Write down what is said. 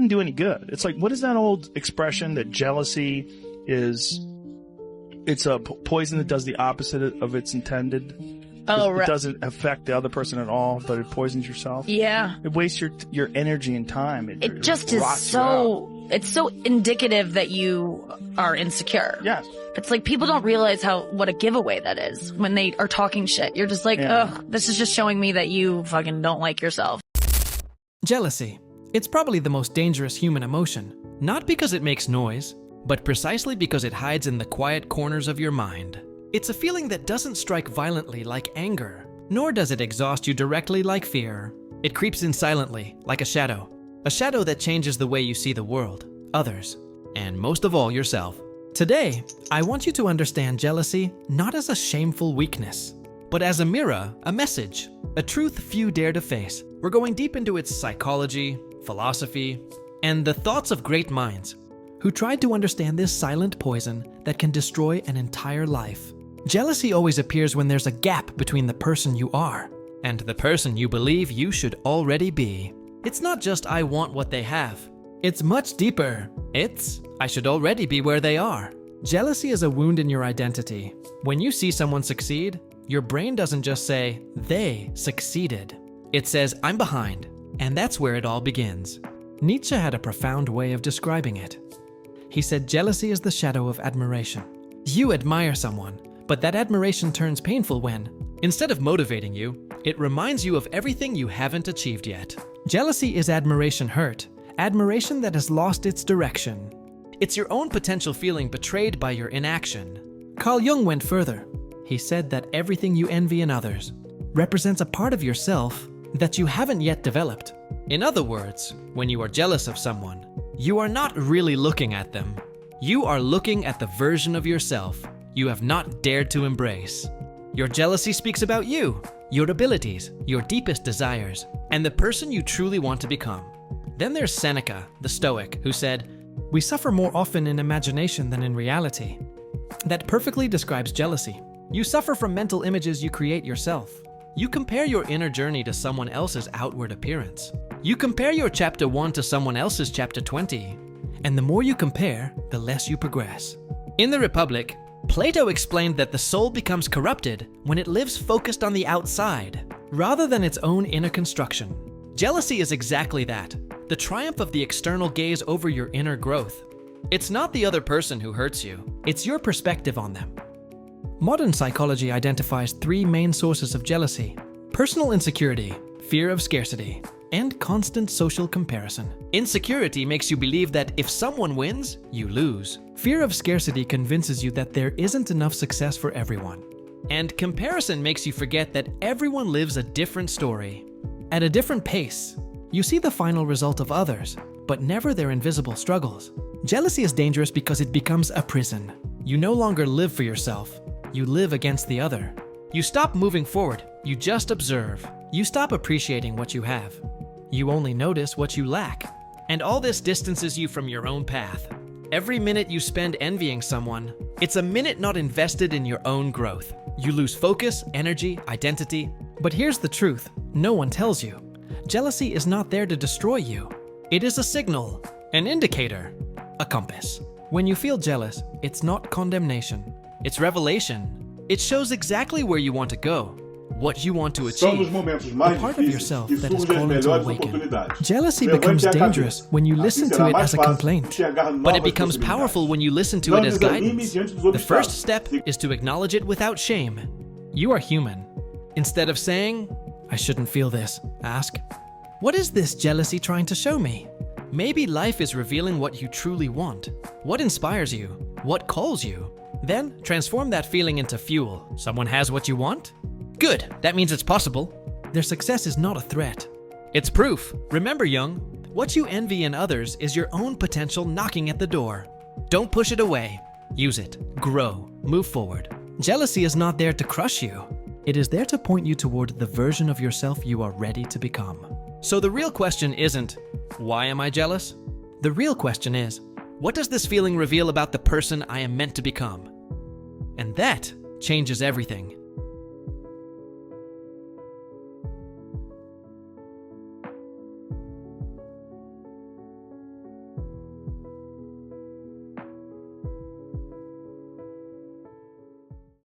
doesn't do any good. It's like, what is that old expression that jealousy is, it's a poison that does the opposite of its intended? Oh, right. It doesn't affect the other person at all, but it poisons yourself. Yeah. It wastes your energy and time. It just is it's so indicative that you are insecure. Yes. It's like people don't realize what a giveaway that is when they are talking shit. You're just like, ugh, this is just showing me that you fucking don't like yourself. Jealousy. It's probably the most dangerous human emotion. Not because it makes noise, but precisely because it hides in the quiet corners of your mind. It's a feeling that doesn't strike violently like anger, nor does it exhaust you directly like fear. It creeps in silently, like a shadow that changes the way you see the world, others, and most of all yourself. Today, I want you to understand jealousy not as a shameful weakness, but as a mirror, a message, a truth few dare to face. We're going deep into its psychology, philosophy, and the thoughts of great minds who tried to understand this silent poison that can destroy an entire life. Jealousy always appears when there's a gap between the person you are and the person you believe you should already be. It's not just I want what they have. It's much deeper. It's I should already be where they are. Jealousy is a wound in your identity. When you see someone succeed, your brain doesn't just say, they succeeded. It says, I'm behind. And that's where it all begins. Nietzsche had a profound way of describing it. He said jealousy is the shadow of admiration. You admire someone, but that admiration turns painful when, instead of motivating you, it reminds you of everything you haven't achieved yet. Jealousy is admiration hurt, admiration that has lost its direction. It's your own potential feeling betrayed by your inaction. Carl Jung went further. He said that everything you envy in others represents a part of yourself that you haven't yet developed. In other words, when you are jealous of someone, you are not really looking at them. You are looking at the version of yourself you have not dared to embrace. Your jealousy speaks about you, your abilities, your deepest desires, and the person you truly want to become. Then there's Seneca, the Stoic, who said, "We suffer more often in imagination than in reality." That perfectly describes jealousy. You suffer from mental images you create yourself. You compare your inner journey to someone else's outward appearance. You compare your chapter 1 to someone else's chapter 20. And the more you compare, the less you progress. In the Republic, Plato explained that the soul becomes corrupted when it lives focused on the outside, rather than its own inner construction. Jealousy is exactly that, the triumph of the external gaze over your inner growth. It's not the other person who hurts you, it's your perspective on them. Modern psychology identifies 3 main sources of jealousy: personal insecurity, fear of scarcity, and constant social comparison. Insecurity makes you believe that if someone wins, you lose. Fear of scarcity convinces you that there isn't enough success for everyone. And comparison makes you forget that everyone lives a different story, at a different pace. You see the final result of others, but never their invisible struggles. Jealousy is dangerous because it becomes a prison. You no longer live for yourself. You live against the other. You stop moving forward. You just observe. You stop appreciating what you have. You only notice what you lack. And all this distances you from your own path. Every minute you spend envying someone, it's a minute not invested in your own growth. You lose focus, energy, identity. But here's the truth. No one tells you. Jealousy is not there to destroy you. It is a signal, an indicator, a compass. When you feel jealous, it's not condemnation. It's revelation. It shows exactly where you want to go, what you want to achieve, the part of yourself that is calling to awaken. Jealousy becomes dangerous when you listen to it as a complaint, but it becomes powerful when you listen to it as guidance. The first step is to acknowledge it without shame. You are human. Instead of saying, I shouldn't feel this, ask, what is this jealousy trying to show me? Maybe life is revealing what you truly want, what inspires you, what calls you. Then transform that feeling into fuel. Someone has what you want? Good, that means it's possible. Their success is not a threat. It's proof. Remember, Jung, what you envy in others is your own potential knocking at the door. Don't push it away. Use it. Grow. Move forward. Jealousy is not there to crush you. It is there to point you toward the version of yourself you are ready to become. So the real question isn't, why am I jealous? The real question is, what does this feeling reveal about the person I am meant to become? And that changes everything.